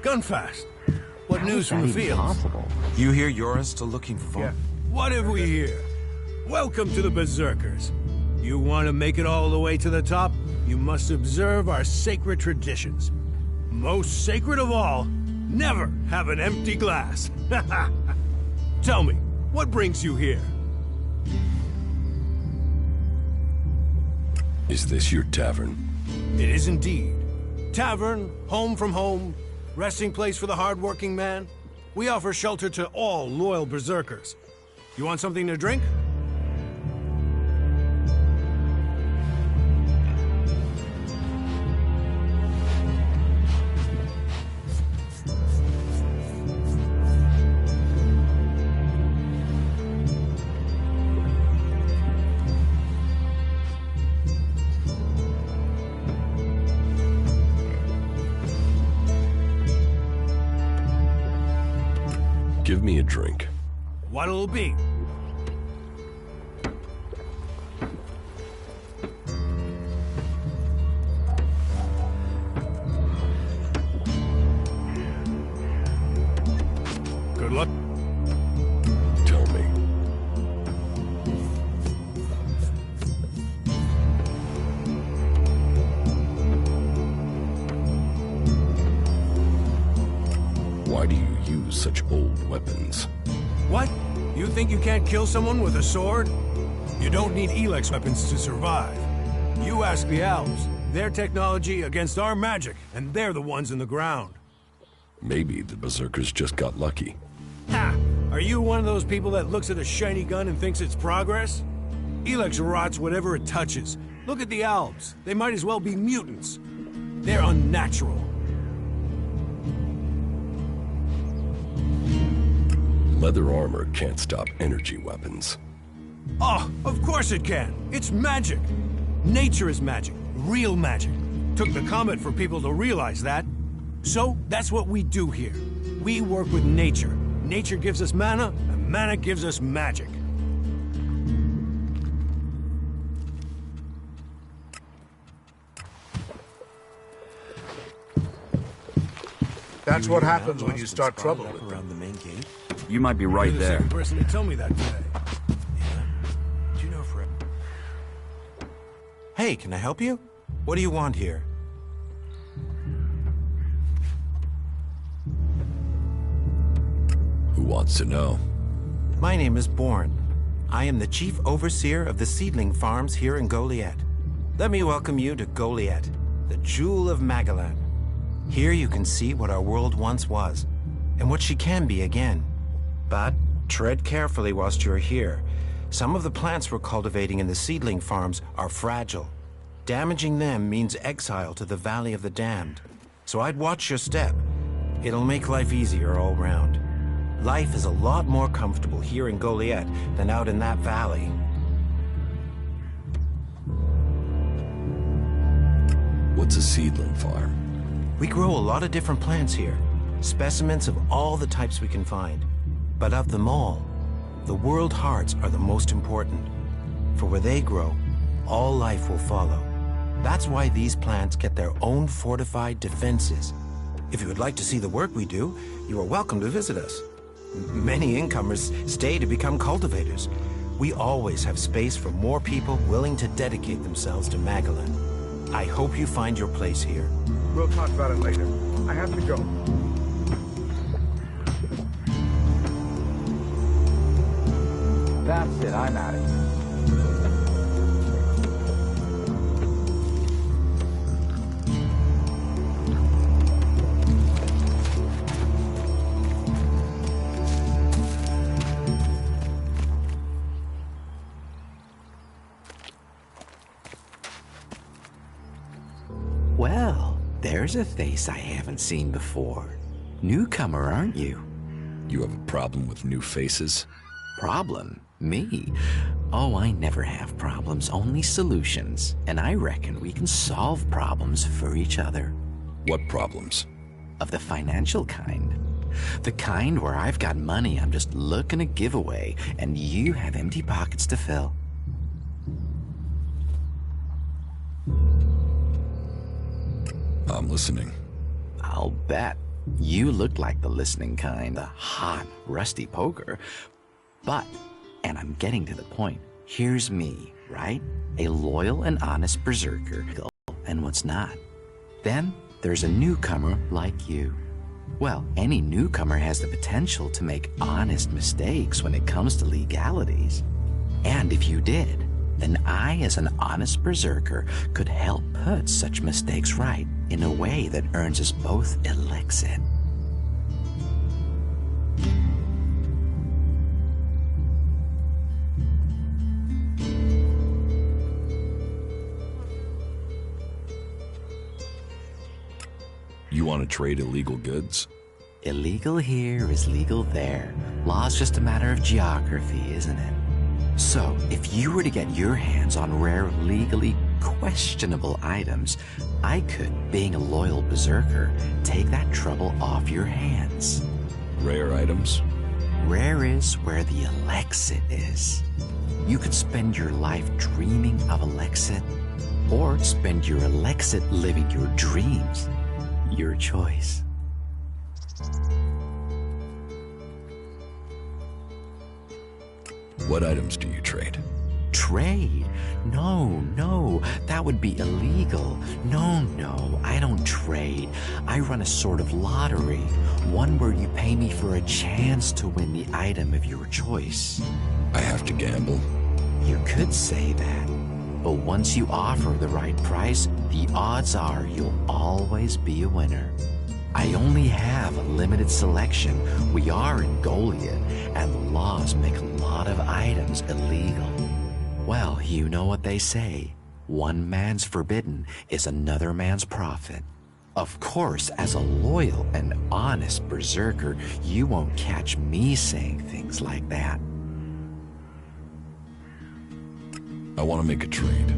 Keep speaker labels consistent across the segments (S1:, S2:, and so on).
S1: gun fast. What news from the fields?
S2: Possible?
S3: You hear you're still looking for fun?
S1: Yeah. What have we here? Welcome to the Berserkers. You want to make it all the way to the top? You must observe our sacred traditions. Most sacred of all, never have an empty glass. Tell me, what brings you here?
S4: Is this your tavern?
S1: It is indeed. Tavern, home from home, resting place for the hard-working man. We offer shelter to all loyal Berserkers. You want something to drink?
S4: Give me a drink.
S1: What'll it be? Good luck.
S4: Tell me. Why do you use such old weapons?
S1: What? You think you can't kill someone with a sword? You don't need Elex weapons to survive. You ask the elves. Their technology against our magic, and they're the ones in the ground.
S4: Maybe the Berserkers just got lucky.
S1: Ha! Are you one of those people that looks at a shiny gun and thinks it's progress? Elex rots whatever it touches. Look at the elves. They might as well be mutants. They're unnatural.
S4: Leather armor can't stop energy weapons.
S1: Oh, of course it can. It's magic. Nature is magic. Real magic. Took the comet for people to realize that. So, that's what we do here. We work with nature. Nature gives us mana, and mana gives us magic.
S5: That's what happens when you start trouble with them.
S3: Around the main gate.
S2: You might be right
S1: You're the
S2: there.
S1: second person to tell me that today. Yeah. Do you know Fred?
S3: Hey, can I help you? What do you want here?
S4: Who wants to know?
S3: My name is Bourne. I am the chief overseer of the seedling farms here in Goliad. Let me welcome you to Goliad, the jewel of Magellan. Here you can see what our world once was, and what she can be again. But tread carefully whilst you're here. Some of the plants we're cultivating in the seedling farms are fragile. Damaging them means exile to the Valley of the Damned. So I'd watch your step. It'll make life easier all round. Life is a lot more comfortable here in Goliad than out in that valley.
S4: What's a seedling farm?
S3: We grow a lot of different plants here, specimens of all the types we can find. But of them all, the world hearts are the most important. For where they grow, all life will follow. That's why these plants get their own fortified defenses. If you would like to see the work we do, you are welcome to visit us. Many incomers stay to become cultivators. We always have space for more people willing to dedicate themselves to Magellan. I hope you find your place here.
S5: We'll talk about it later. I have to go.
S2: That's it, I'm at it.
S6: Well, there's a face I haven't seen before. Newcomer, aren't you?
S4: You have a problem with new faces?
S6: Problem? Me? Oh, I never have problems, only solutions. And I reckon we can solve problems for each other.
S4: What problems?
S6: Of the financial kind. The kind where I've got money I'm just looking to give away, and you have empty pockets to fill.
S4: I'm listening.
S6: I'll bet. You look like the listening kind, the hot, rusty poker. But, and I'm getting to the point, here's me, right? A loyal and honest berserker, and what's not. Then there's a newcomer like you. Well, any newcomer has the potential to make honest mistakes when it comes to legalities. And if you did, then I, as an honest berserker, could help put such mistakes right in a way that earns us both Elexit.
S4: You want to trade illegal goods?
S6: Illegal here is legal there. Law's just a matter of geography, isn't it? So, if you were to get your hands on rare, legally questionable items, I could, being a loyal berserker, take that trouble off your hands.
S4: Rare items?
S6: Rare is where the Elexit is. You could spend your life dreaming of Elexit, or spend your Elexit living your dreams. Your choice.
S4: What items do you trade?
S6: Trade? No, that would be illegal. No, I don't trade. I run a sort of lottery, one where you pay me for a chance to win the item of your choice.
S4: I have to gamble.
S6: You could say that, but once you offer the right price, the odds are you'll always be a winner. I only have a limited selection. We are in Goliath, and the laws make a lot of items illegal. Well, you know what they say. One man's forbidden is another man's profit. Of course, as a loyal and honest berserker, you won't catch me saying things like that.
S4: I want to make a trade.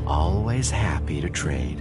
S6: Always happy to trade.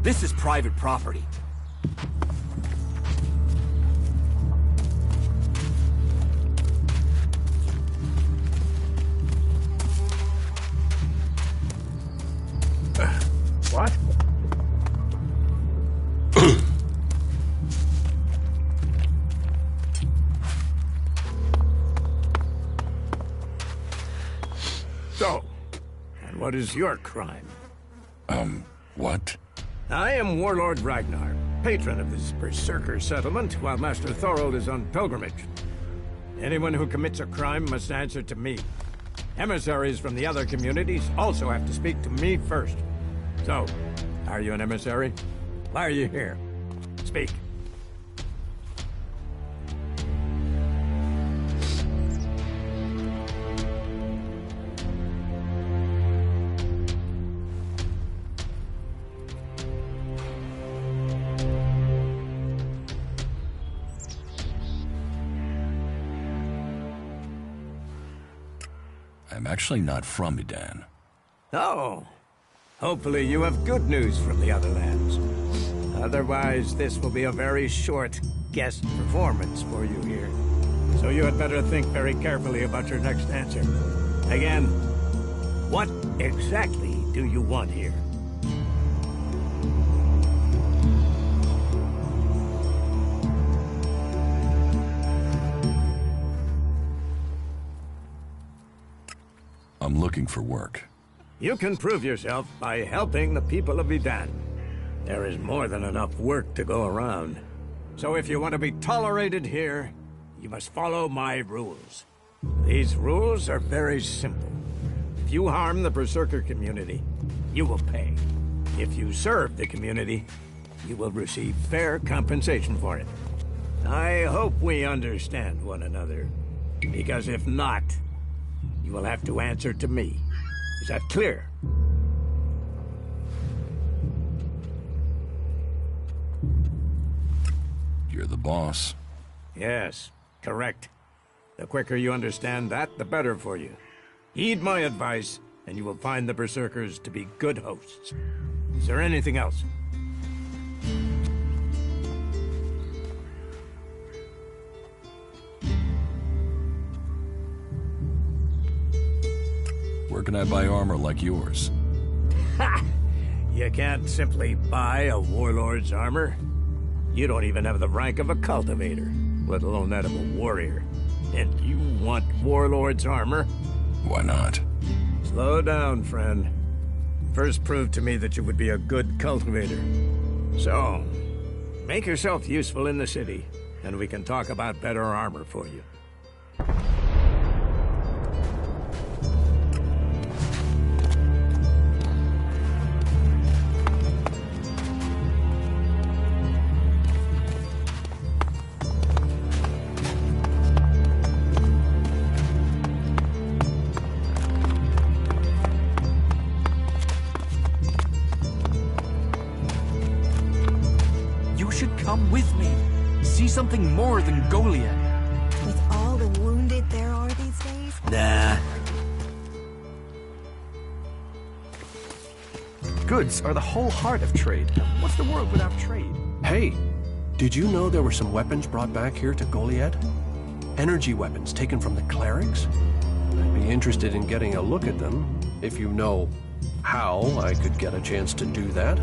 S7: This is private property.
S1: What? So, and what is your crime?
S4: What?
S1: I am Warlord Ragnar, patron of this berserker settlement, while Master Thorold is on pilgrimage. Anyone who commits a crime must answer to me. Emissaries from the other communities also have to speak to me first. So, are you an emissary? Why are you here? Speak.
S4: I'm actually not from Edan.
S1: Oh. Hopefully you have good news from the other lands. Otherwise, this will be a very short guest performance for you here. So you had better think very carefully about your next answer. Again, what exactly do you want here?
S4: I'm looking for work.
S1: You can prove yourself by helping the people of Edan. There is more than enough work to go around. So if you want to be tolerated here, you must follow my rules. These rules are very simple. If you harm the Berserker community, you will pay. If you serve the community, you will receive fair compensation for it. I hope we understand one another. Because if not, you will have to answer to me. Is that clear?
S4: You're the boss.
S1: Yes, correct. The quicker you understand that, the better for you. Heed my advice, and you will find the Berserkers to be good hosts. Is there anything else?
S4: Where can I buy armor like yours?
S1: Ha! You can't simply buy a warlord's armor. You don't even have the rank of a cultivator, let alone that of a warrior. And you want warlord's armor?
S4: Why not?
S1: Slow down, friend. First prove to me that you would be a good cultivator. So, make yourself useful in the city, and we can talk about better armor for you.
S7: Come with me. See something more than Goliath.
S8: With all the wounded there are these days?
S7: Nah.
S9: Goods are the whole heart of trade. What's the world without trade?
S10: Hey, did you know there were some weapons brought back here to Goliath? Energy weapons taken from the clerics? I'd be interested in getting a look at them, if you know how I could get a chance to do that.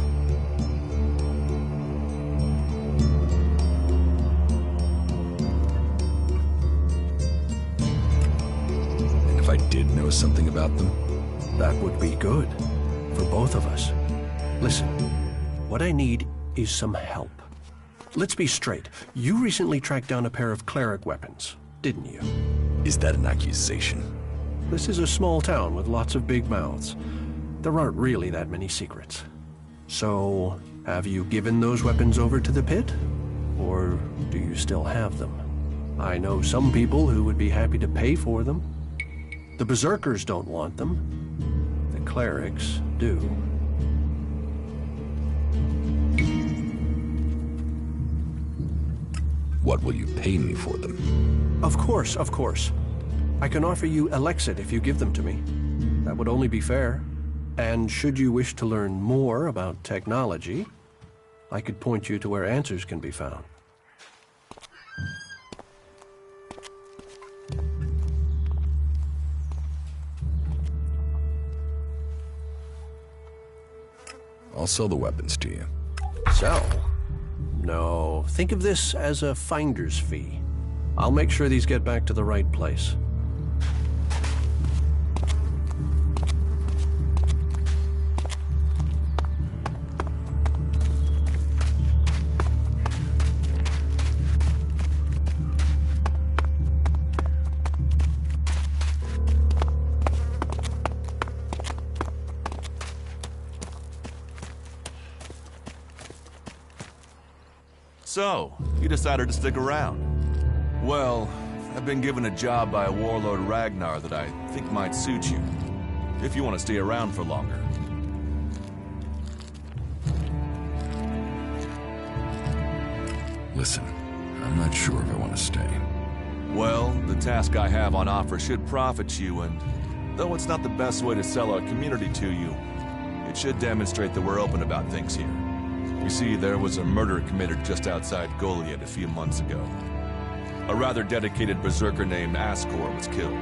S4: If I did know something about them?
S10: That would be good. For both of us. Listen, what I need is some help. Let's be straight. You recently tracked down a pair of cleric weapons, didn't you?
S4: Is that an accusation?
S10: This is a small town with lots of big mouths. There aren't really that many secrets. So, have you given those weapons over to the pit? Or do you still have them? I know some people who would be happy to pay for them. The Berserkers don't want them. The clerics do.
S4: What will you pay me for them?
S10: Of course, of course. I can offer you Elex if you give them to me. That would only be fair. And should you wish to learn more about technology, I could point you to where answers can be found.
S4: I'll sell the weapons to you.
S10: Sell? No, think of this as a finder's fee. I'll make sure these get back to the right place.
S11: So, you decided to stick around. Well, I've been given a job by Warlord Ragnar that I think might suit you, if you want to stay around for longer.
S4: Listen, I'm not sure if I want to stay.
S11: Well, the task I have on offer should profit you, and though it's not the best way to sell our community to you, it should demonstrate that we're open about things here. You see, there was a murder committed just outside Goliath a few months ago. A rather dedicated berserker named Ascor was killed.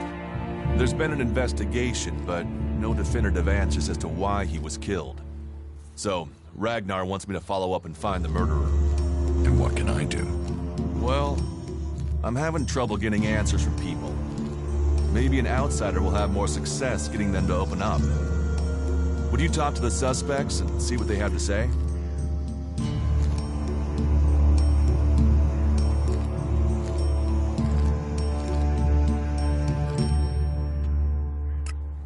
S11: There's been an investigation, but no definitive answers as to why he was killed. So, Ragnar wants me to follow up and find the murderer.
S4: And what can I do?
S11: Well, I'm having trouble getting answers from people. Maybe an outsider will have more success getting them to open up. Would you talk to the suspects and see what they have to say?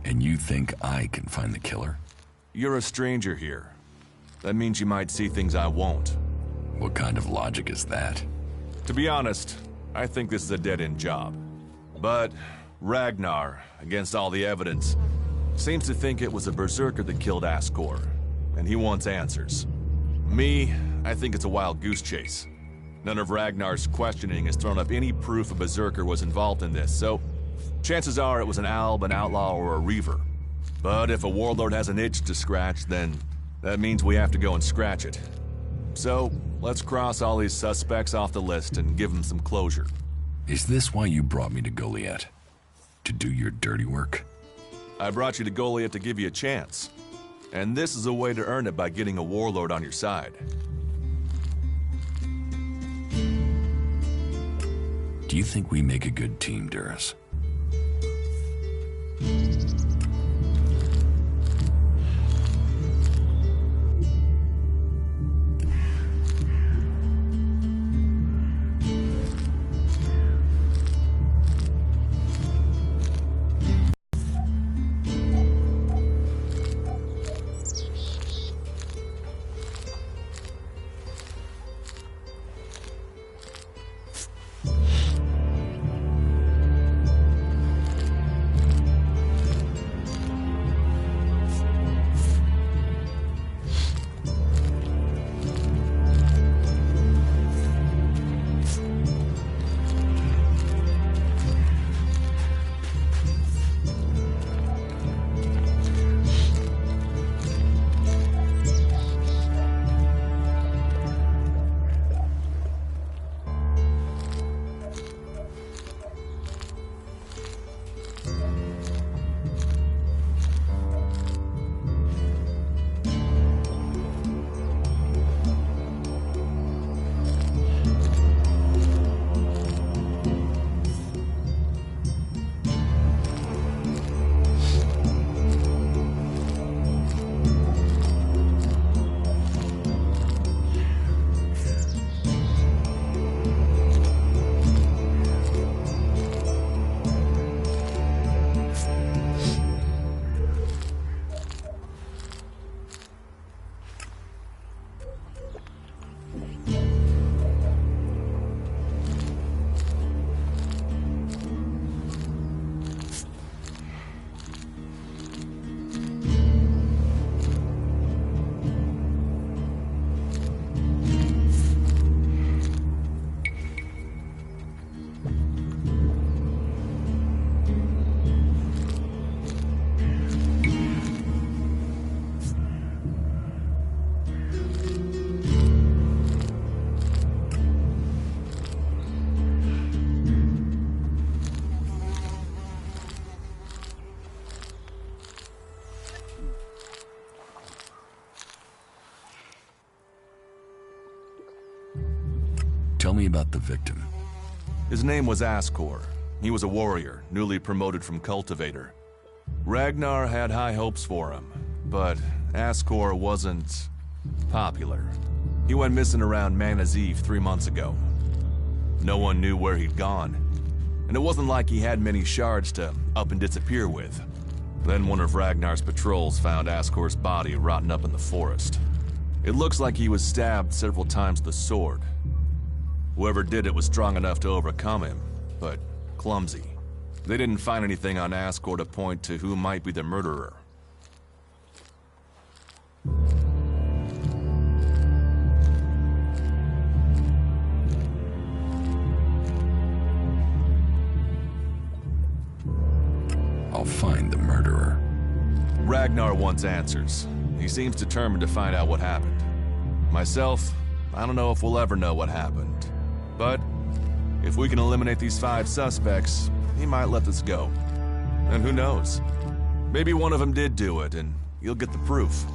S4: And you think I can find the killer?
S11: You're a stranger here. That means you might see things I won't.
S4: What kind of logic is that?
S11: To be honest, I think this is a dead-end job. But Ragnar, against all the evidence, seems to think it was a berserker that killed Ascor, and he wants answers. Me, I think it's a wild goose chase. None of Ragnar's questioning has thrown up any proof a berserker was involved in this, so chances are it was an alb, an outlaw, or a reaver. But if a warlord has an itch to scratch, then that means we have to go and scratch it. So, let's cross all these suspects off the list and give them some closure.
S4: Is this why you brought me to Goliath? To do your dirty work?
S11: I brought you to Goliath to give you a chance. And this is a way to earn it by getting a warlord on your side.
S4: Do you think we make a good team, Duras? Tell me about the victim.
S11: His name was Ascor. He was a warrior, newly promoted from cultivator. Ragnar had high hopes for him, but Ascor wasn't popular. He went missing around Mana's Eve 3 months ago. No one knew where he'd gone, and it wasn't like he had many shards to up and disappear with. Then one of Ragnar's patrols found Ascor's body rotten up in the forest. It looks like he was stabbed several times with a sword. Whoever did it was strong enough to overcome him, but clumsy. They didn't find anything on Ascor to point to who might be the murderer.
S4: I'll find the murderer.
S11: Ragnar wants answers. He seems determined to find out what happened. Myself, I don't know if we'll ever know what happened. But if we can eliminate these 5 suspects, he might let this go. And who knows? Maybe one of them did do it, and you'll get the proof.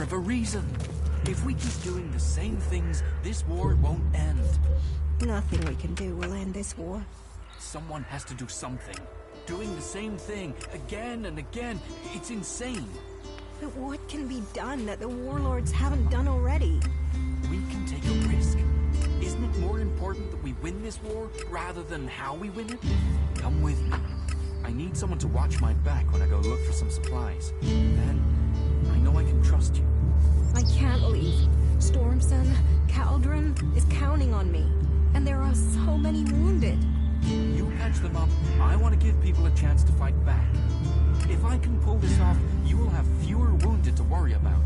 S7: have a reason. If we keep doing the same things, this war won't end.
S8: Nothing we can do will end this war.
S7: Someone has to do something. Doing the same thing again and again, it's insane.
S8: But what can be done that the warlords haven't done already?
S7: We can take a risk. Isn't it more important that we win this war rather than how we win it? Come with me. I need someone to watch my back when I go look for some supplies. Then, I know I can trust you.
S8: I can't leave. Stormson, Caldron is counting on me. And there are so many wounded.
S7: You patch them up. I want to give people a chance to fight back. If I can pull this off, you will have fewer wounded to worry about.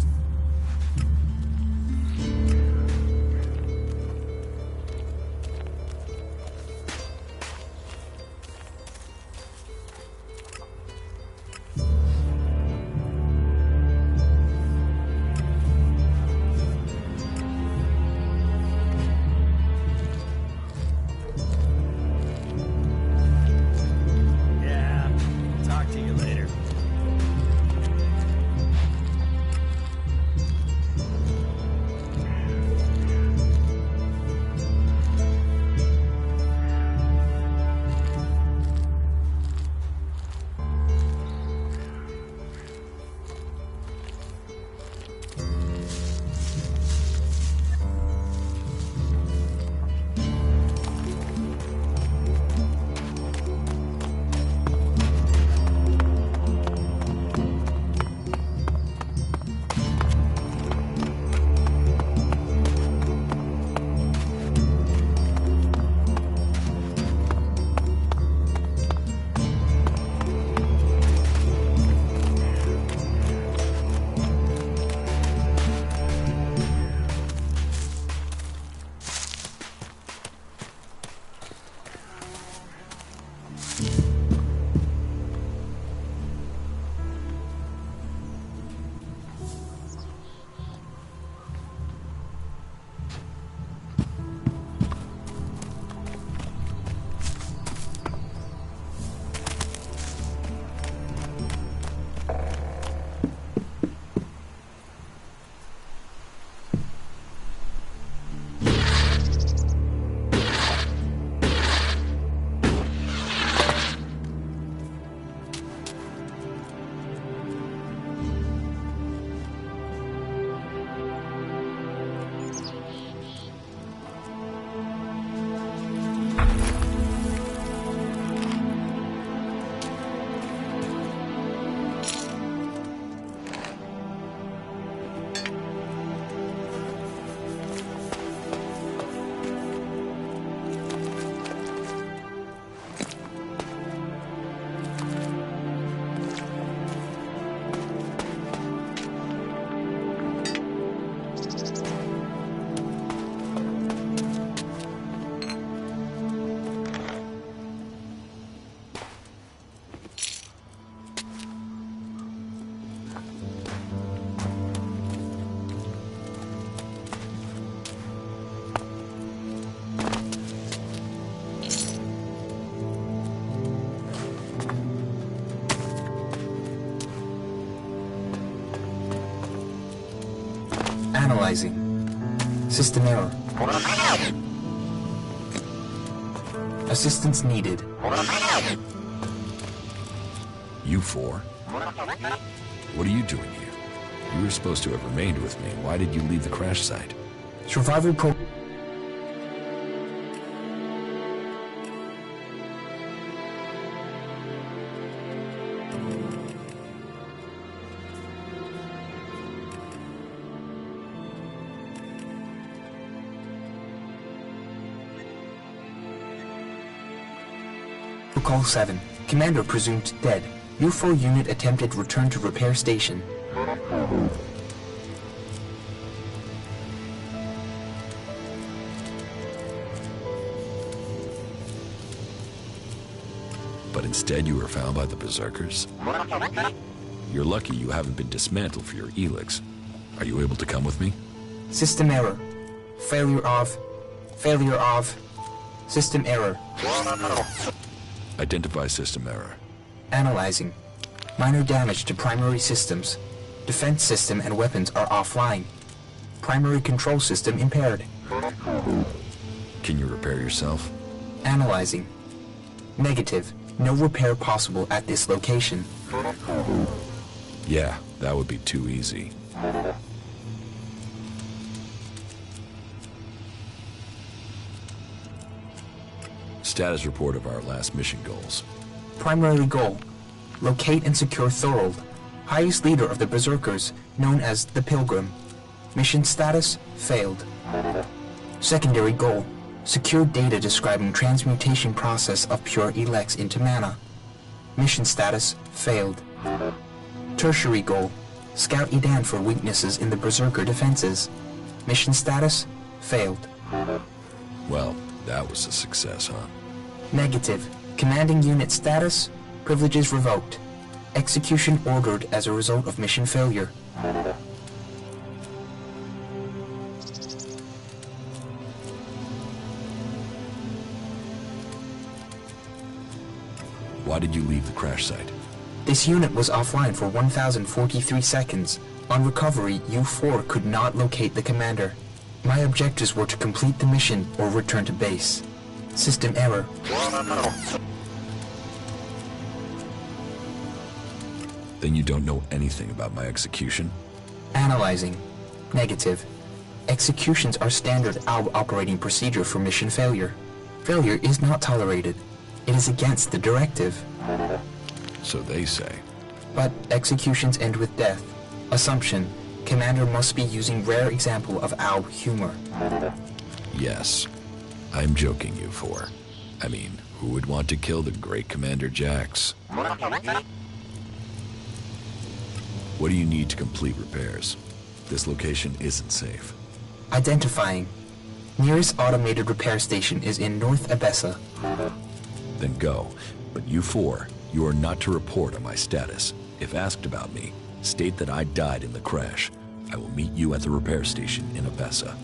S12: Analyzing. System error. Assistance needed.
S4: You four? What are you doing here? You were supposed to have remained with me. Why did you leave the crash site?
S12: Survival pro... Call 7. Commander presumed dead. UFO unit attempted return to repair station.
S4: But instead you were found by the Berserkers? You're lucky you haven't been dismantled for your Elex. Are you able to come with me?
S12: System error. Failure of... System error.
S4: Identify system error.
S12: Analyzing. Minor damage to primary systems. Defense system and weapons are offline. Primary control system impaired.
S4: Can you repair yourself?
S12: Analyzing. Negative. No repair possible at this location.
S4: Yeah, that would be too easy. Status report of our last mission goals.
S12: Primary goal. Locate and secure Thorold, highest leader of the Berserkers, known as the Pilgrim. Mission status, failed. Secondary goal. Secure data describing transmutation process of pure Elex into mana. Mission status, failed. Tertiary goal. Scout Edan for weaknesses in the Berserker defenses. Mission status, failed.
S4: Well, that was a success, huh?
S12: Negative. Commanding unit status, privileges revoked. Execution ordered as a result of mission failure.
S4: Why did you leave the crash site?
S12: This unit was offline for 1,043 seconds. On recovery, U-4 could not locate the commander. My objectives were to complete the mission or return to base. System error.
S4: Then you don't know anything about my execution?
S12: Analyzing. Negative. Executions are standard ALB operating procedure for mission failure. Failure is not tolerated. It is against the directive.
S4: So they say.
S12: But executions end with death. Assumption. Commander must be using rare example of ALB humor.
S4: Yes. I'm joking, you four. I mean, who would want to kill the great Commander Jax? What do you need to complete repairs? This location isn't safe.
S12: Identifying. Nearest automated repair station is in North Abessa.
S4: Then go. But you four, you are not to report on my status. If asked about me, state that I died in the crash. I will meet you at the repair station in Abessa.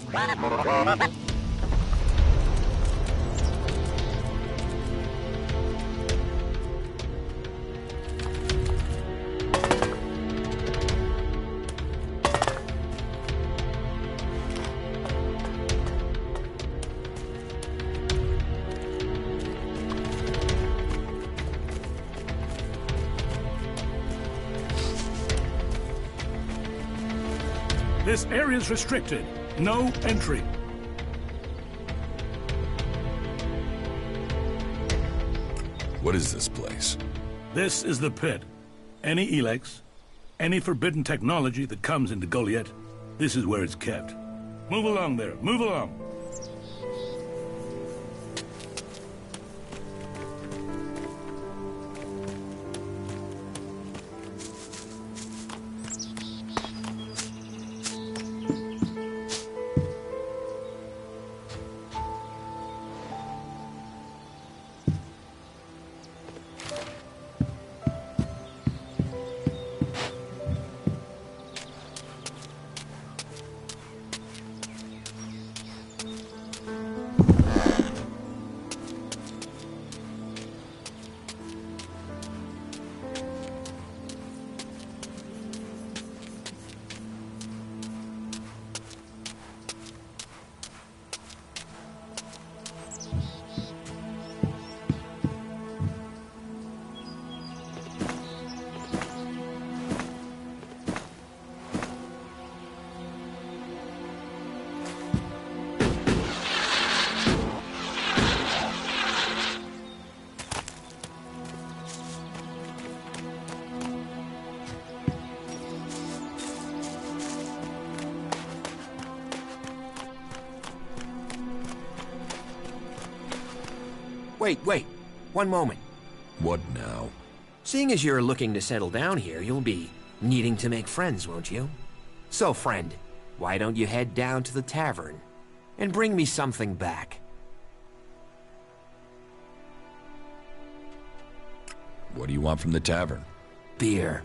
S1: This area's restricted. No entry.
S4: What is this place?
S1: This is the pit. Any Elex, any forbidden technology that comes into Goliath, this is where it's kept. Move along there, move along.
S9: Wait. One moment.
S4: What now?
S9: Seeing as you're looking to settle down here, you'll be needing to make friends, won't you? So, friend, why don't you head down to the tavern and bring me something back?
S4: What do you want from the tavern?
S9: Beer,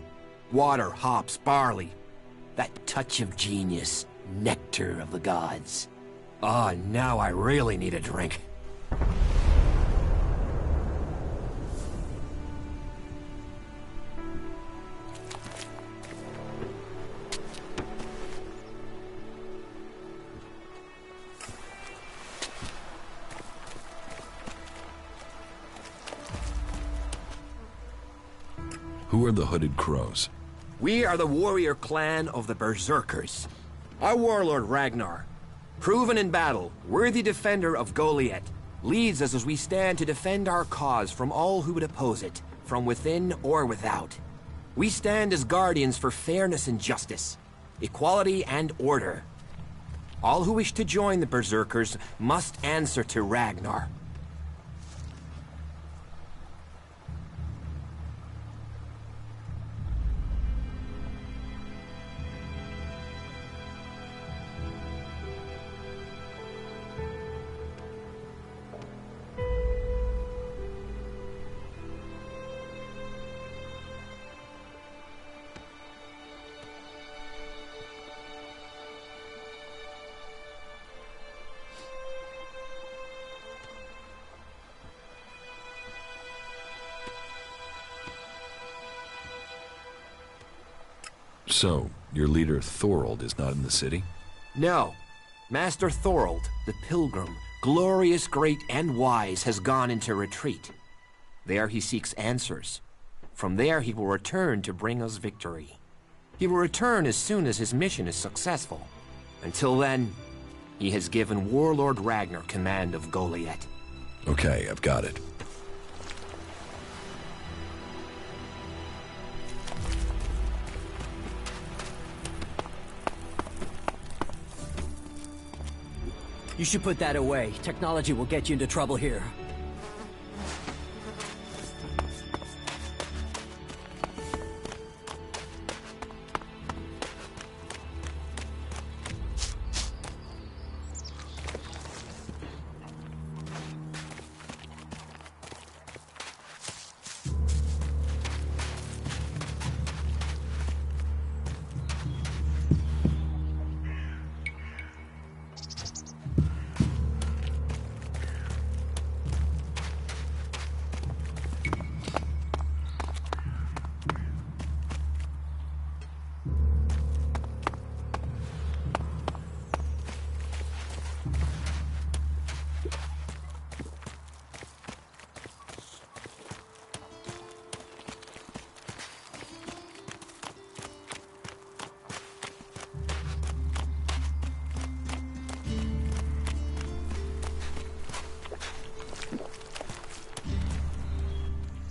S9: water, hops, barley. That touch of genius, nectar of the gods. Oh, now I really need a drink.
S4: Who are the Hooded Crows?
S9: We are the warrior clan of the Berserkers. Our warlord Ragnar, proven in battle, worthy defender of Goliath, leads us as we stand to defend our cause from all who would oppose it, from within or without. We stand as guardians for fairness and justice, equality and order. All who wish to join the Berserkers must answer to Ragnar.
S4: So, your leader Thorold is not in the city?
S9: No. Master Thorold, the Pilgrim, glorious, great, and wise, has gone into retreat. There he seeks answers. From there he will return to bring us victory. He will return as soon as his mission is successful. Until then, he has given Warlord Ragnar command of Goliath.
S4: Okay, I've got it.
S13: You should put that away. Technology will get you into trouble here.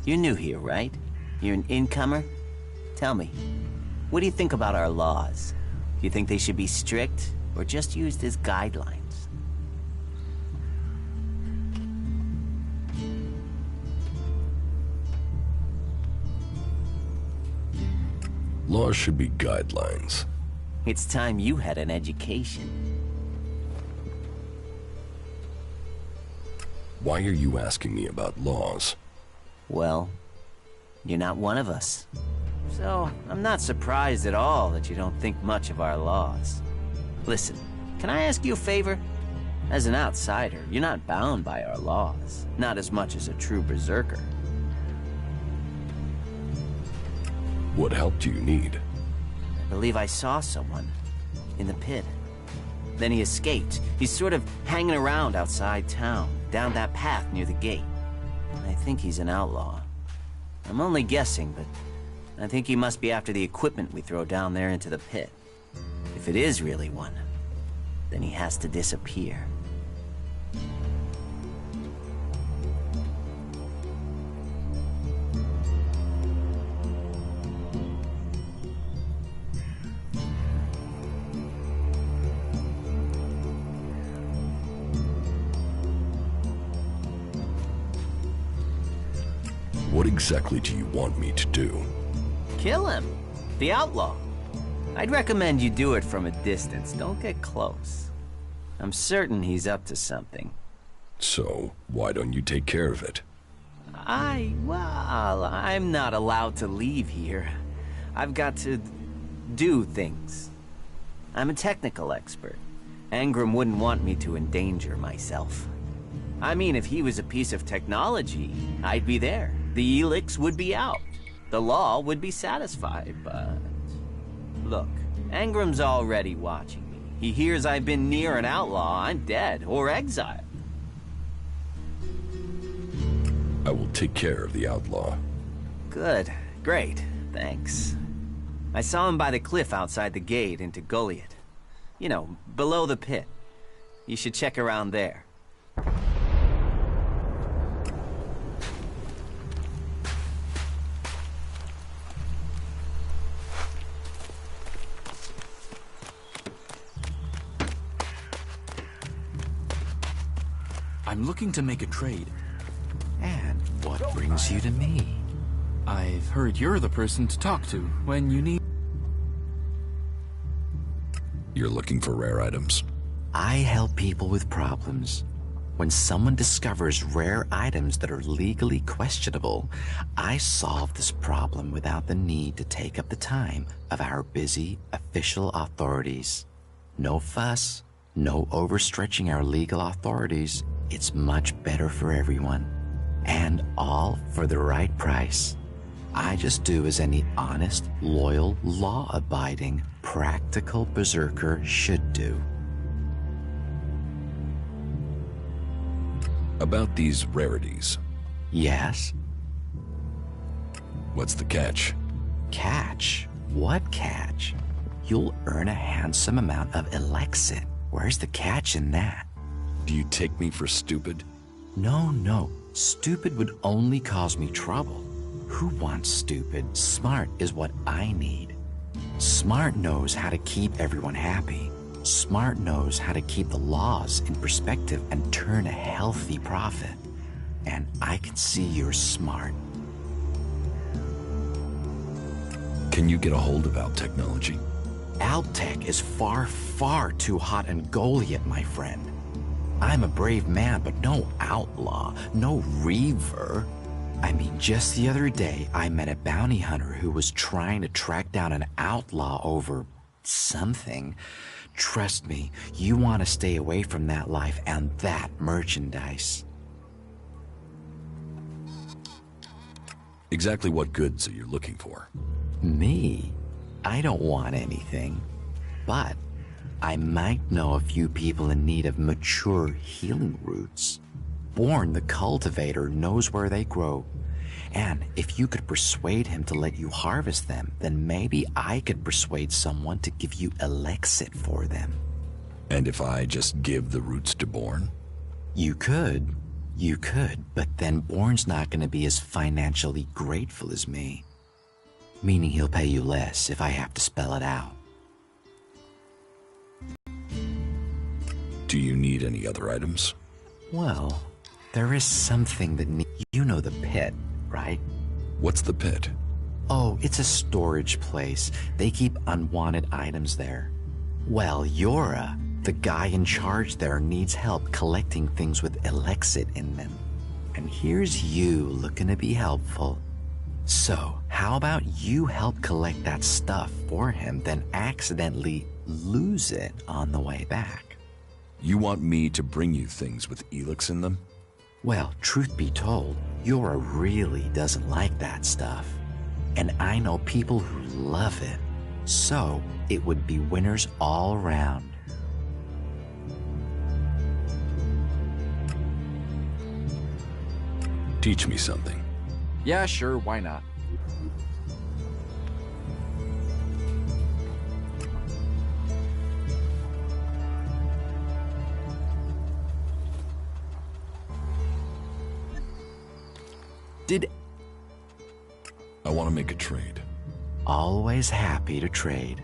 S14: You're new here, right? You're an incomer? Tell me, what do you think about our laws? Do you think they should be strict, or just used as guidelines?
S4: Laws should be guidelines.
S14: It's time you had an education.
S4: Why are you asking me about laws?
S14: Well, you're not one of us. So, I'm not surprised at all that you don't think much of our laws. Listen, can I ask you a favor? As an outsider, you're not bound by our laws. Not as much as a true berserker.
S4: What help do you need?
S14: I believe I saw someone in the pit. Then he escaped. He's sort of hanging around outside town, down that path near the gate. I think he's an outlaw. I'm only guessing, but I think he must be after the equipment we throw down there into the pit. If it is really one, then he has to disappear.
S4: What exactly do you want me to do?
S14: Kill him. The outlaw. I'd recommend you do it from a distance. Don't get close. I'm certain he's up to something.
S4: So, why don't you take care of it?
S14: Well, I'm not allowed to leave here. I've got to do things. I'm a technical expert. Angram wouldn't want me to endanger myself. I mean, if he was a piece of technology, I'd be there. The Elex would be out. The law would be satisfied, but... Look, Angram's already watching me. He hears I've been near an outlaw, I'm dead, or exiled.
S4: I will take care of the outlaw.
S14: Good. Great. Thanks. I saw him by the cliff outside the gate into Goliath. You know, below the pit. You should check around there.
S7: I'm looking to make a trade.
S6: And what brings you to me?
S7: I've heard you're the person to talk to when you need...
S4: You're looking for rare items?
S6: I help people with problems. When someone discovers rare items that are legally questionable, I solve this problem without the need to take up the time of our busy official authorities. No fuss, no overstretching our legal authorities. It's much better for everyone. And all for the right price. I just do as any honest, loyal, law-abiding, practical berserker should do.
S4: About these rarities.
S6: Yes?
S4: What's the catch?
S6: Catch? What catch? You'll earn a handsome amount of Elexit. Where's the catch in that?
S4: Do you take me for stupid?
S6: No. Stupid would only cause me trouble. Who wants stupid? Smart is what I need. Smart knows how to keep everyone happy. Smart knows how to keep the laws in perspective and turn a healthy profit. And I can see you're smart.
S4: Can you get a hold of Alt technology?
S6: Alt-Tech is far, far too hot and Goliath, my friend. I'm a brave man, but no outlaw, no reaver. I mean, just the other day, I met a bounty hunter who was trying to track down an outlaw over something. Trust me, you want to stay away from that life and that merchandise.
S4: Exactly what goods are you looking for?
S6: Me? I don't want anything. But I might know a few people in need of mature healing roots. Born the cultivator knows where they grow. And if you could persuade him to let you harvest them, then maybe I could persuade someone to give you Elexit for them.
S4: And if I just give the roots to Born?
S6: You could, but then Born's not going to be as financially grateful as me. Meaning he'll pay you less if I have to spell it out.
S4: Do you need any other items?
S6: Well, there is something that you know the pit, right?
S4: What's the pit?
S6: Oh, it's a storage place. They keep unwanted items there. Well, Yora, the guy in charge there, needs help collecting things with Elexit in them. And here's you looking to be helpful. So, how about you help collect that stuff for him, then accidentally lose it on the way back?
S4: You want me to bring you things with Elex in them?
S6: Well, truth be told, Yora really doesn't like that stuff. And I know people who love it. So, it would be winners all around.
S4: Teach me something.
S2: Yeah, sure, why not?
S4: I want to make a trade.
S6: Always happy to trade.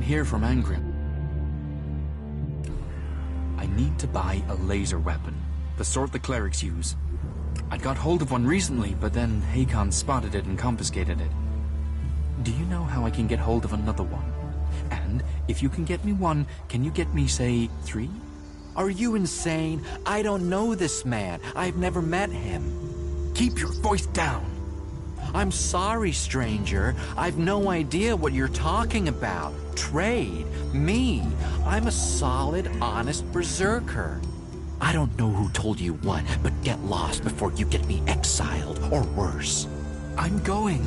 S7: hear from Angrim. I need to buy a laser weapon, the sort the clerics use. I got hold of one recently, but then Hakon spotted it and confiscated it. Do you know how I can get hold of another one? And if you can get me one, can you get me, say, 3?
S6: Are you insane? I don't know this man. I've never met him.
S7: Keep your voice down.
S6: I'm sorry, stranger. I've no idea what you're talking about. Trade? Me? I'm a solid, honest berserker. I don't know who told you what, but get lost before you get me exiled, or worse.
S7: I'm going.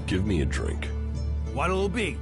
S4: Give me a drink.
S1: What'll it be?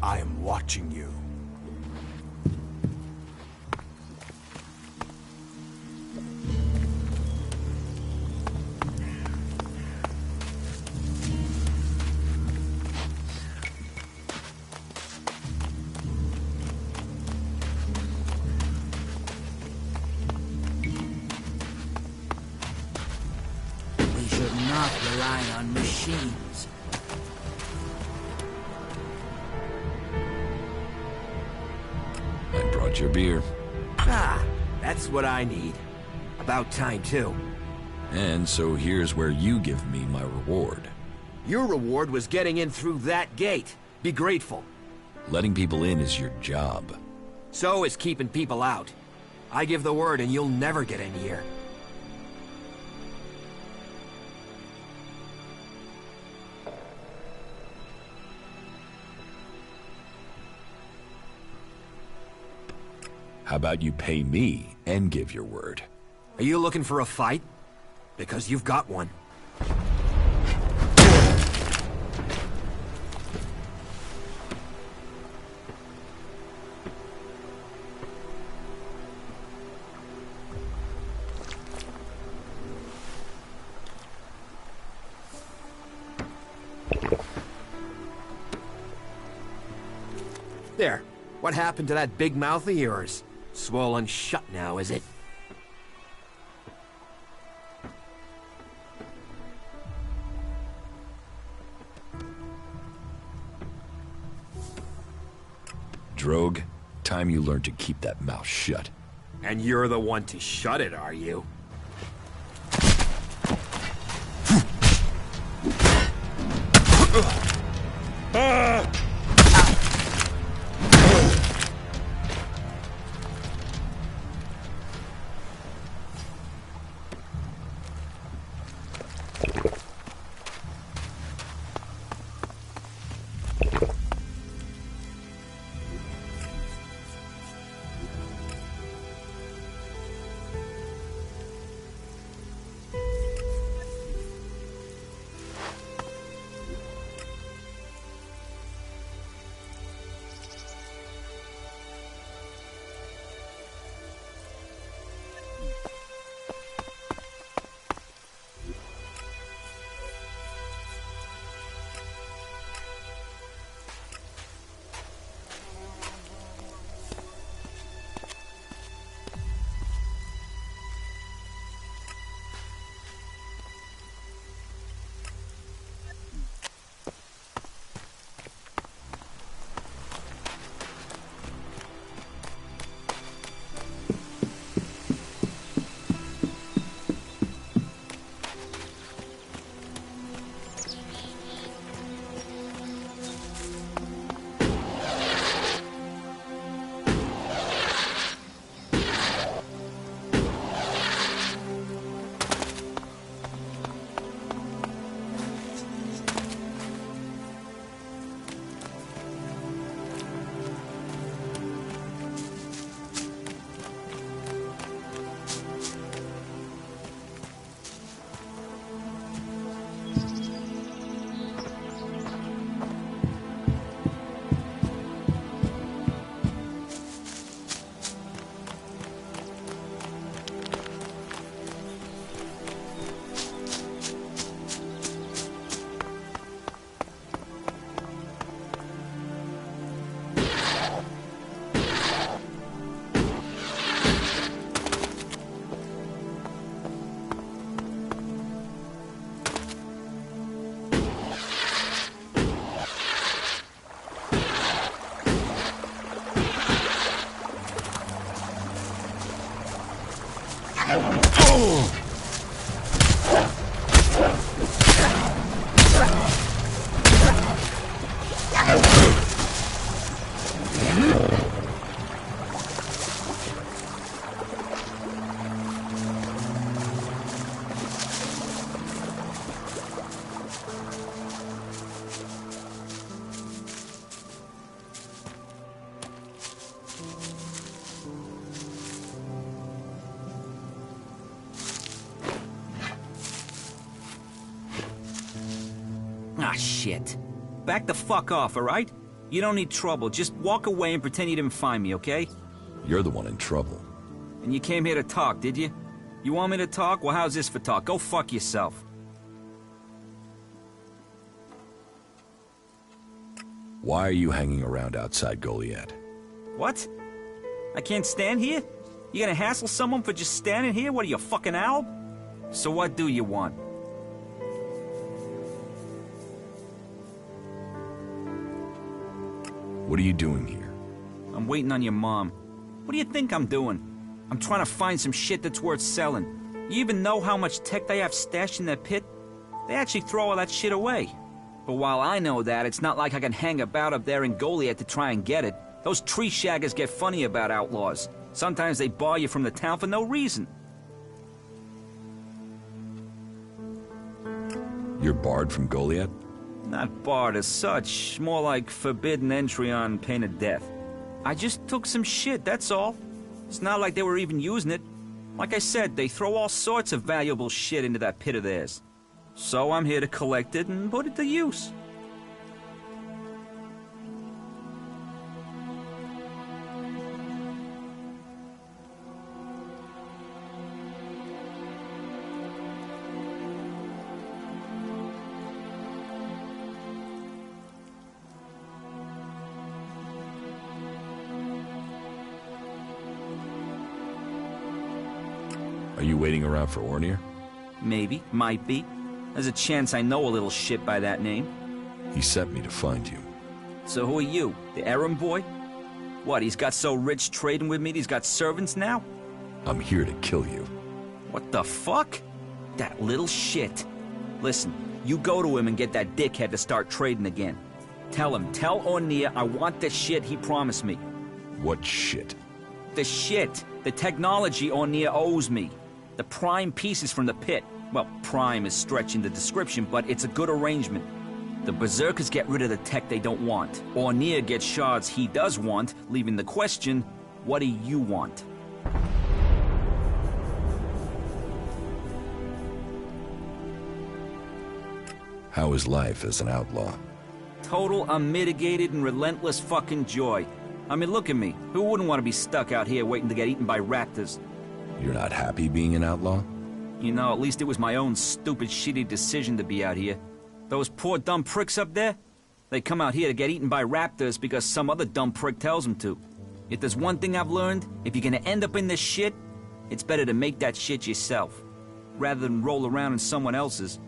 S1: I am watching you.
S15: We should not rely on machines.
S4: Your beer.
S9: Ah, that's what I need. About time, too.
S4: And so here's where you give me my reward.
S9: Your reward was getting in through that gate. Be grateful.
S4: Letting people in is your job.
S9: So is keeping people out. I give the word and you'll never get in here.
S4: How about you pay me and give your word?
S9: Are you looking for a fight? Because you've got one. There. What happened to that big mouth of yours? Swollen shut now, is it?
S4: Drogue, time you learn to keep that mouth shut.
S9: And you're the one to shut it, are you?
S16: Ah, shit. Back the fuck off, alright? You don't need trouble. Just walk away and pretend you didn't find me, okay?
S4: You're the one in trouble.
S16: And you came here to talk, did you? You want me to talk? Well, how's this for talk? Go fuck yourself.
S4: Why are you hanging around outside Goliath?
S16: What? I can't stand here? You gonna hassle someone for just standing here? What are you, a fucking owl? So what do you want?
S4: What are you doing here?
S16: I'm waiting on your mom. What do you think I'm doing? I'm trying to find some shit that's worth selling. You even know how much tech they have stashed in their pit? They actually throw all that shit away. But while I know that, it's not like I can hang about up there in Goliath to try and get it. Those tree shaggers get funny about outlaws. Sometimes they bar you from the town for no reason.
S4: You're barred from Goliath?
S16: Not barred as such, more like forbidden entry on pain of death. I just took some shit, that's all. It's not like they were even using it. Like I said, they throw all sorts of valuable shit into that pit of theirs. So I'm here to collect it and put it to use.
S4: waiting around for Ornir?
S16: Maybe, might be. There's a chance I know a little shit by that name.
S4: He sent me to find you.
S16: So who are you? The errand boy? What, he's got so rich trading with me that he's got servants now?
S4: I'm here to kill you.
S16: What the fuck? That little shit. Listen, you go to him and get that dickhead to start trading again. Tell Ornir I want the shit he promised me.
S4: What shit?
S16: The shit. The technology Ornir owes me. The prime pieces from the pit. Well, prime is stretching the description, but it's a good arrangement. The Berserkers get rid of the tech they don't want. Ornir gets shards he does want, leaving the question, what do you want?
S4: How is life as an outlaw?
S16: Total, unmitigated, and relentless fucking joy. I mean, look at me. Who wouldn't want to be stuck out here waiting to get eaten by raptors?
S4: You're not happy being an outlaw?
S16: You know, at least it was my own stupid, shitty decision to be out here. Those poor dumb pricks up there? They come out here to get eaten by raptors because some other dumb prick tells them to. If there's one thing I've learned, if you're gonna end up in this shit, it's better to make that shit yourself, rather than roll around in someone else's.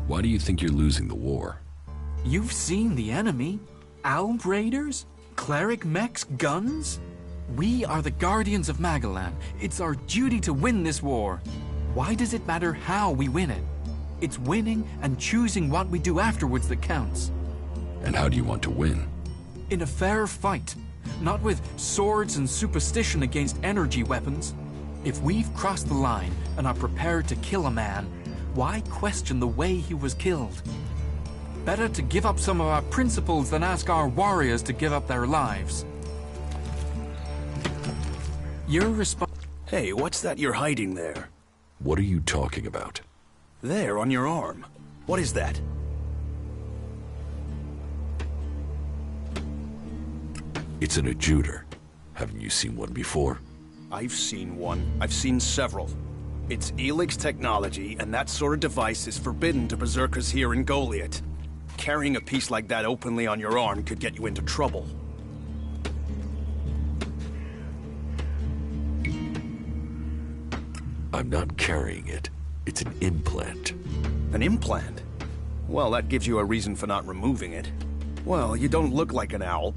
S4: Why do you think you're losing the war?
S7: You've seen the enemy. Alb raiders? Cleric mechs? Guns? We are the guardians of Magalan. It's our duty to win this war. Why does it matter how we win it? It's winning and choosing what we do afterwards that counts.
S4: And how do you want to win?
S7: In a fair fight, not with swords and superstition against energy weapons. If we've crossed the line and are prepared to kill a man, why question the way he was killed? Better to give up some of our principles than ask our warriors to give up their lives.
S17: Hey, what's that you're hiding there?
S4: What are you talking about?
S17: There, on your arm. What is that?
S4: It's an adjutor. Haven't you seen one before?
S17: I've seen one. I've seen several. It's Elex technology, and that sort of device is forbidden to berserkers here in Goliath. Carrying a piece like that openly on your arm could get you into trouble.
S4: I'm not carrying it. It's an implant.
S17: An implant? Well, that gives you a reason for not removing it. Well, you don't look like an owl.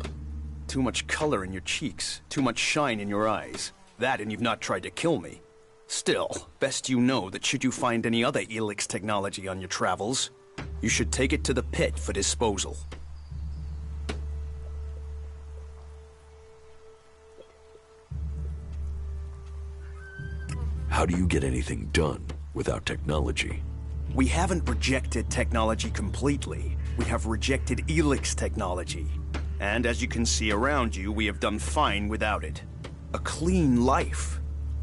S17: Too much color in your cheeks, too much shine in your eyes. That and you've not tried to kill me. Still, best you know that should you find any other Elex technology on your travels, you should take it to the pit for disposal.
S4: How do you get anything done without technology?
S17: We haven't rejected technology completely. We have rejected Elex technology. And as you can see around you, we have done fine without it. A clean life.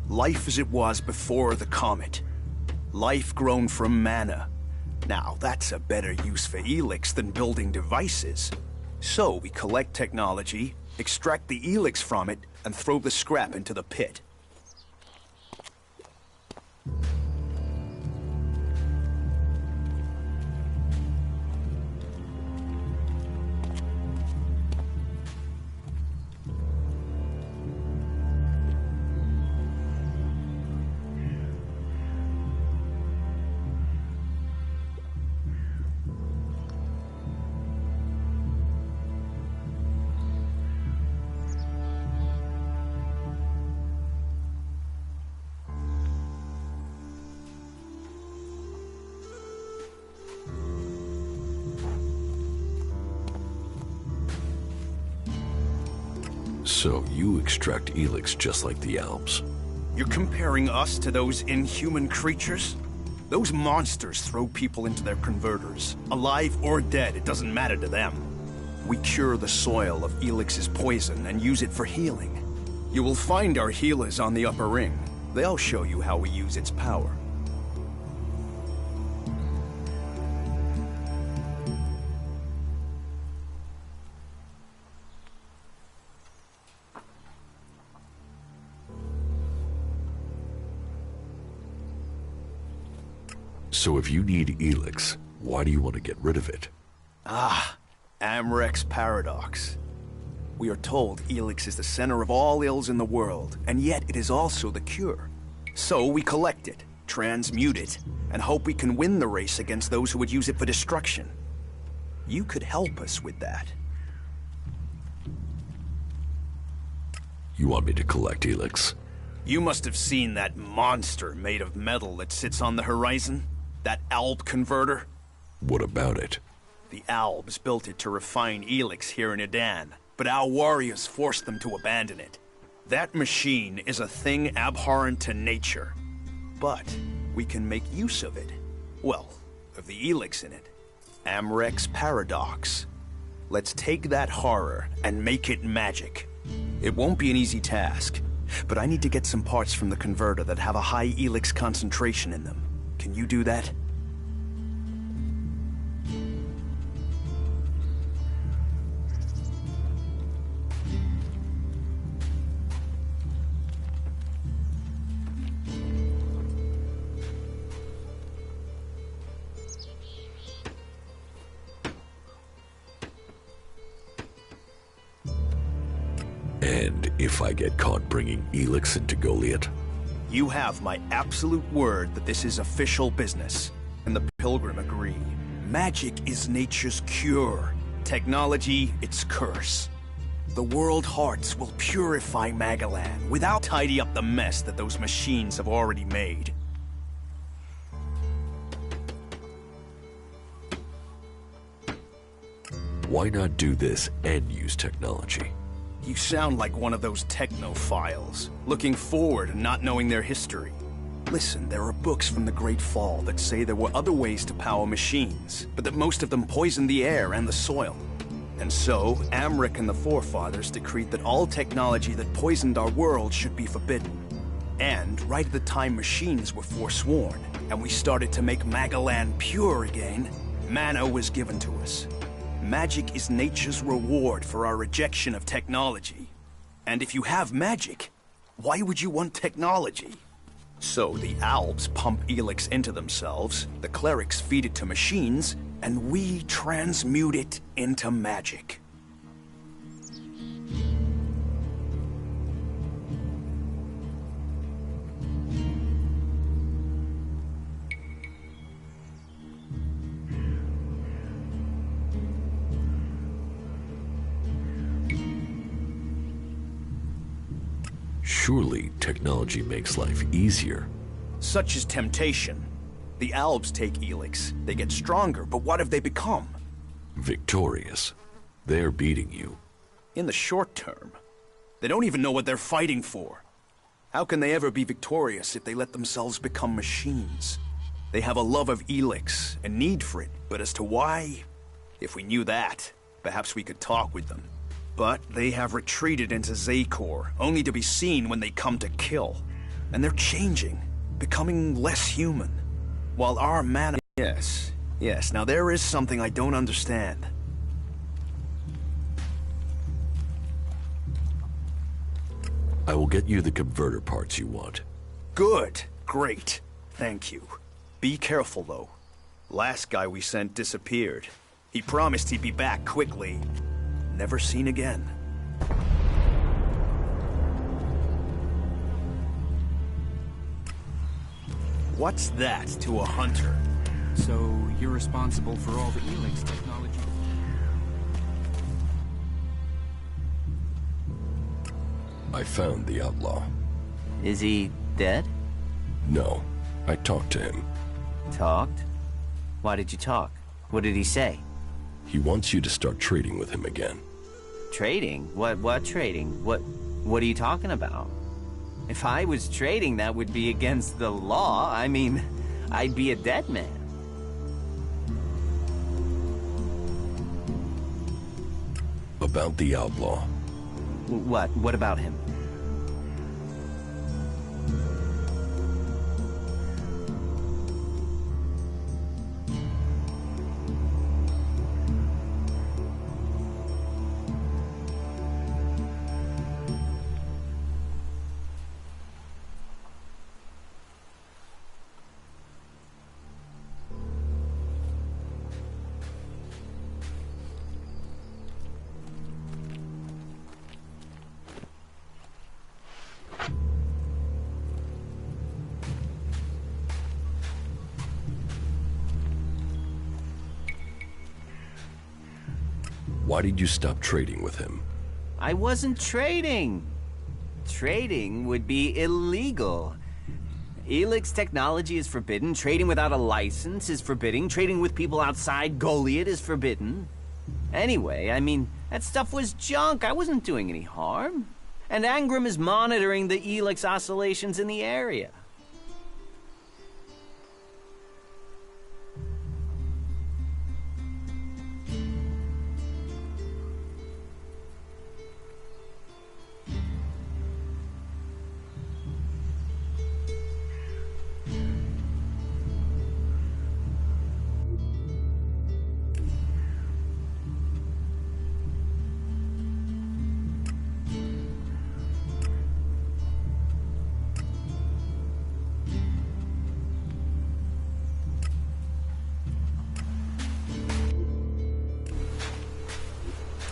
S17: Life as it was before the comet. Life grown from mana. Now, that's a better use for Elex than building devices. So we collect technology, extract the Elex from it, and throw the scrap into the pit.
S4: So you extract Elex just like the Alps?
S17: You're comparing us to those inhuman creatures? Those monsters throw people into their converters. Alive or dead, it doesn't matter to them. We cure the soil of Elix's poison and use it for healing. You will find our healers on the upper ring. They'll show you how we use its power.
S4: So if you need Elex, why do you want to get rid of it?
S17: Ah, Amrek's paradox. We are told Elex is the center of all ills in the world, and yet it is also the cure. So we collect it, transmute it, and hope we can win the race against those who would use it for destruction. You could help us with that.
S4: You want me to collect Elex?
S17: You must have seen that monster made of metal that sits on the horizon? That Alb converter?
S4: What about it?
S17: The Albs built it to refine Elex here in Edan, but our warriors forced them to abandon it. That machine is a thing abhorrent to nature. But we can make use of it. Well, of the Elex in it. Amrek's paradox. Let's take that horror and make it magic. It won't be an easy task, but I need to get some parts from the converter that have a high Elex concentration in them. Can you do that?
S4: And if I get caught bringing Elex into Goliath?
S17: You have my absolute word that this is official business. And the Pilgrim agree. Magic is nature's cure. Technology, its curse. The world hearts will purify Magalan without tidy up the mess that those machines have already made.
S4: Why not do this and use technology?
S17: You sound like one of those technophiles, looking forward and not knowing their history. Listen, there are books from the Great Fall that say there were other ways to power machines, but that most of them poisoned the air and the soil. And so, Amrik and the Forefathers decreed that all technology that poisoned our world should be forbidden. And right at the time machines were forsworn, and we started to make Magalan pure again, mana was given to us. Magic is nature's reward for our rejection of technology. And if you have magic, why would you want technology? So the Alps pump Elex into themselves, the clerics feed it to machines, and we transmute it into magic.
S4: Surely technology makes life easier.
S17: Such is temptation. The Alps take Elex. They get stronger, but what have they become?
S4: Victorious. They're beating you.
S17: In the short term. They don't even know what they're fighting for. How can they ever be victorious if they let themselves become machines? They have a love of Elex, a need for it, but as to why? If we knew that, perhaps we could talk with them. But they have retreated into Zakor, only to be seen when they come to kill. And they're changing, becoming less human. While our mana... Yes, now there is something I don't understand.
S4: I will get you the converter parts you want.
S17: Good, great, thank you. Be careful though. Last guy we sent disappeared. He promised he'd be back quickly. Never seen again. What's that to a hunter?
S7: So, you're responsible for all the Elex technology?
S4: I found the outlaw.
S14: Is he dead?
S4: No. I talked to him.
S14: Talked? Why did you talk? What did he say?
S4: He wants you to start trading with him again.
S14: Trading? What trading? What are you talking about? If I was trading, that would be against the law. I mean, I'd be a dead man.
S4: About the outlaw.
S14: What about him?
S4: Why did you stop trading with him?
S14: I wasn't trading. Trading would be illegal. Elex technology is forbidden. Trading without a license is forbidden. Trading with people outside Goliath is forbidden. Anyway, I mean, that stuff was junk. I wasn't doing any harm. And Angram is monitoring the Elex oscillations in the area.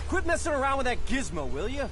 S9: Quit messing around with that gizmo, will you?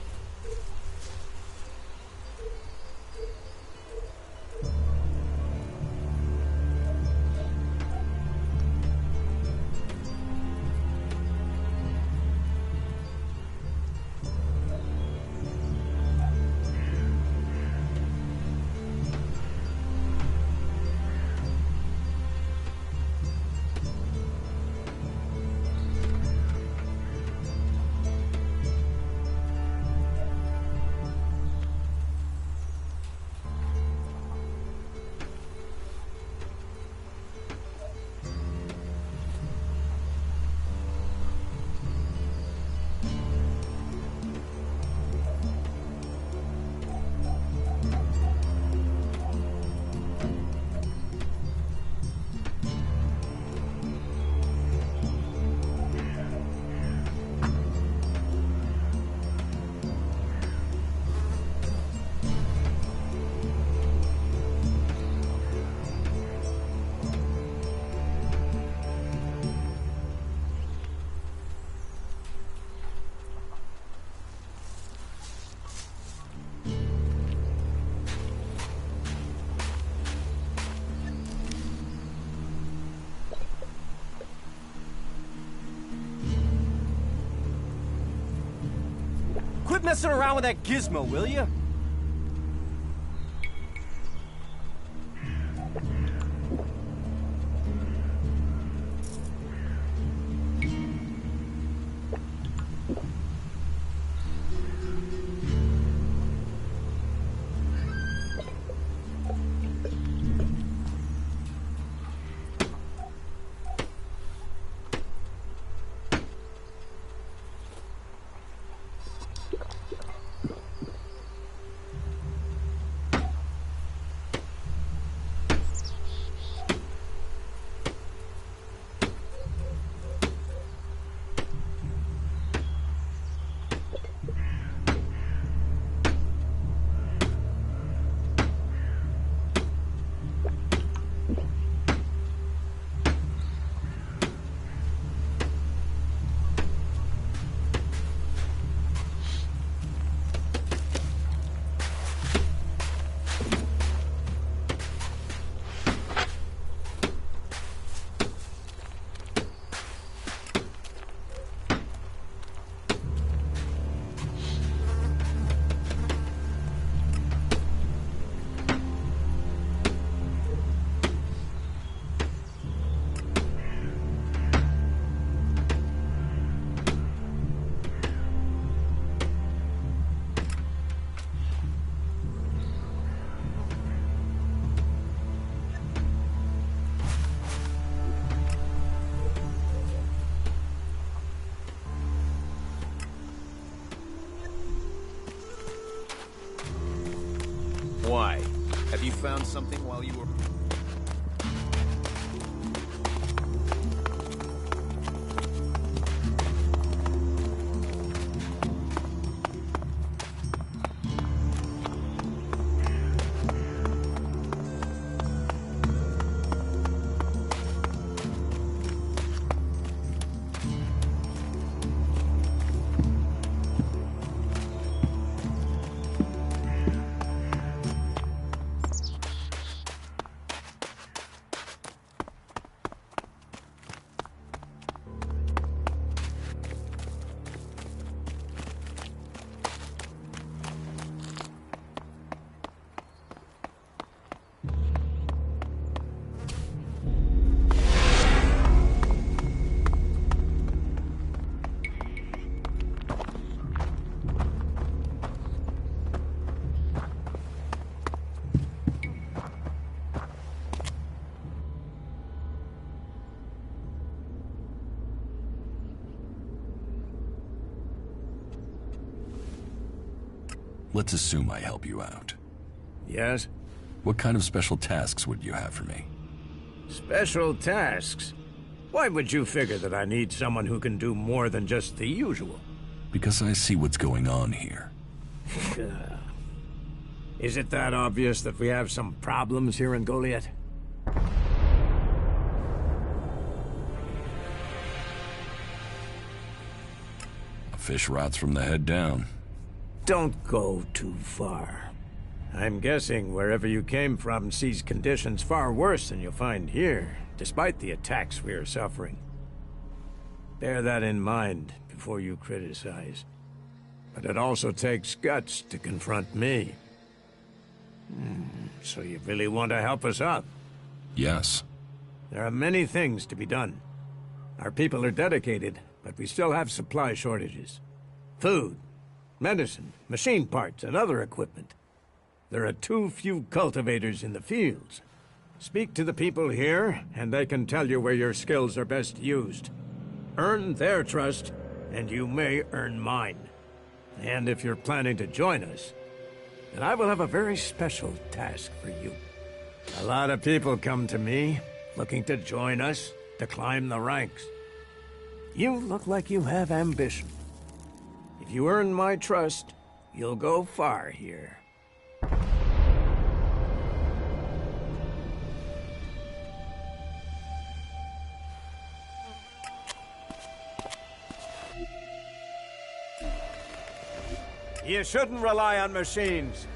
S9: Quit messing around with that gizmo, will you?
S17: found something while you were...
S4: Let's assume I help you out.
S1: Yes?
S4: What kind of special tasks would you have for me?
S1: Special tasks? Why would you figure that I need someone who can do more than just the usual?
S4: Because I see what's going on here.
S1: Is it that obvious that we have some problems here in Goliath?
S4: A fish rots from the head down.
S1: Don't go too far. I'm guessing wherever you came from sees conditions far worse than you'll find here, despite the attacks we are suffering. Bear that in mind before you criticize. But it also takes guts to confront me. So you really want to help us out?
S4: Yes.
S1: There are many things to be done. Our people are dedicated, but we still have supply shortages. Food, medicine, machine parts, and other equipment. There are too few cultivators in the fields. Speak to the people here, and they can tell you where your skills are best used. Earn their trust, and you may earn mine. And if you're planning to join us, then I will have a very special task for you. A lot of people come to me, looking to join us, to climb the ranks. You look like you have ambition. If you earn my trust, you'll go far here. You shouldn't rely on machines.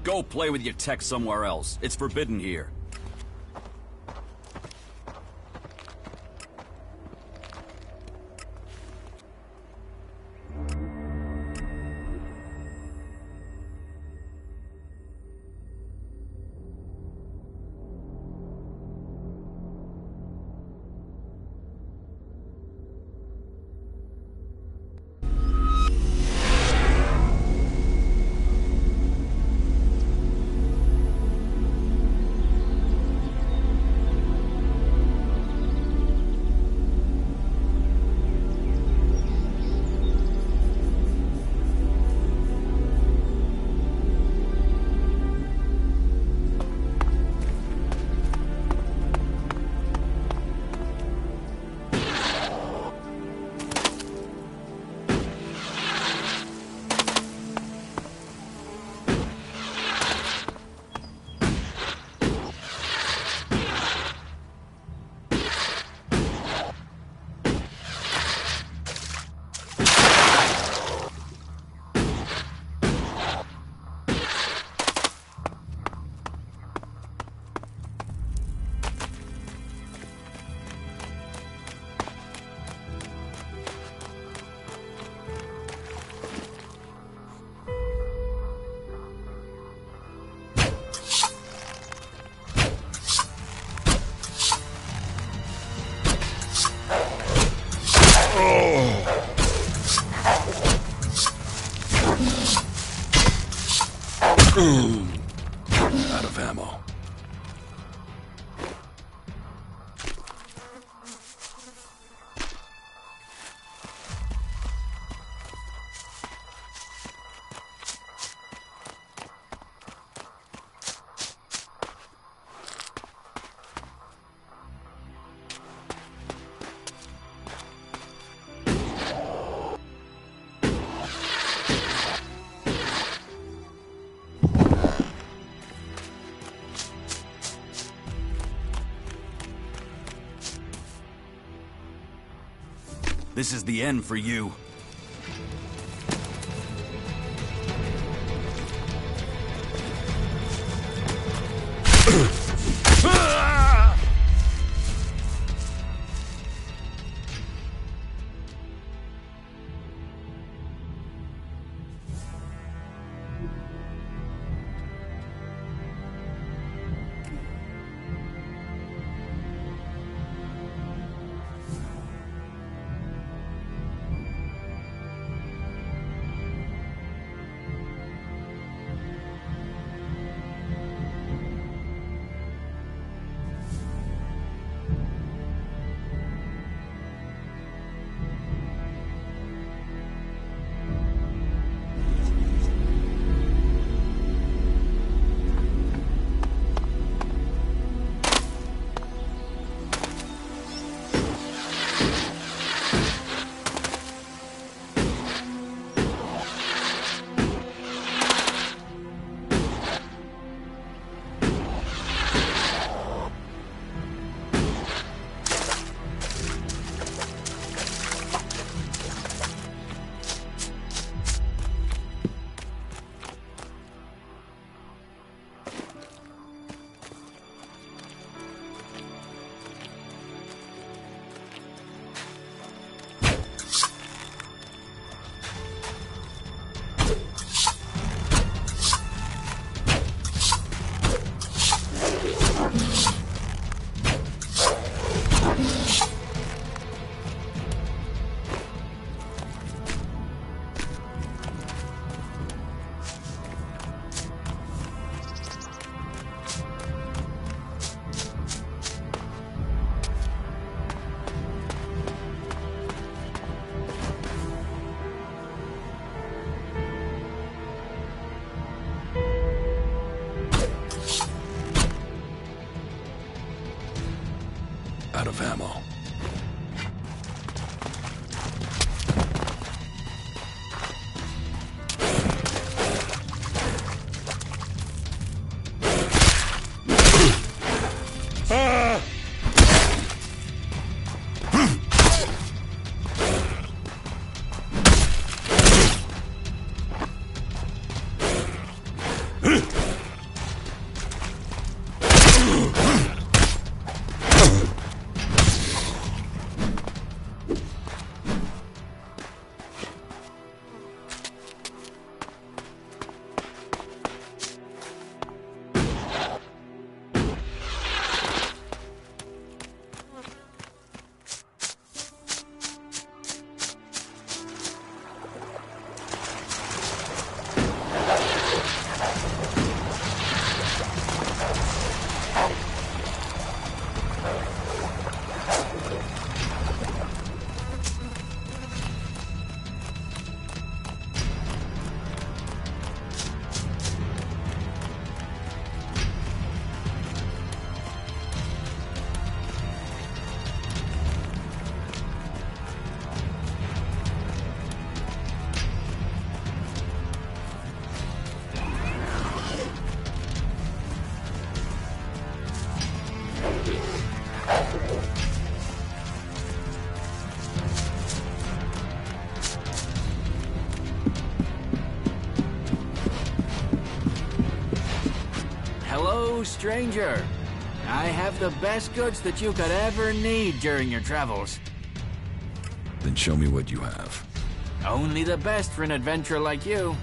S18: Go play with your tech somewhere else. It's forbidden here.
S4: Out of ammo.
S18: This is the end for you.
S4: Out of ammo.
S15: Hello, stranger. I have the best goods that you could ever need during your travels.
S4: Then show me what you have.
S15: Only the best for an adventurer like you.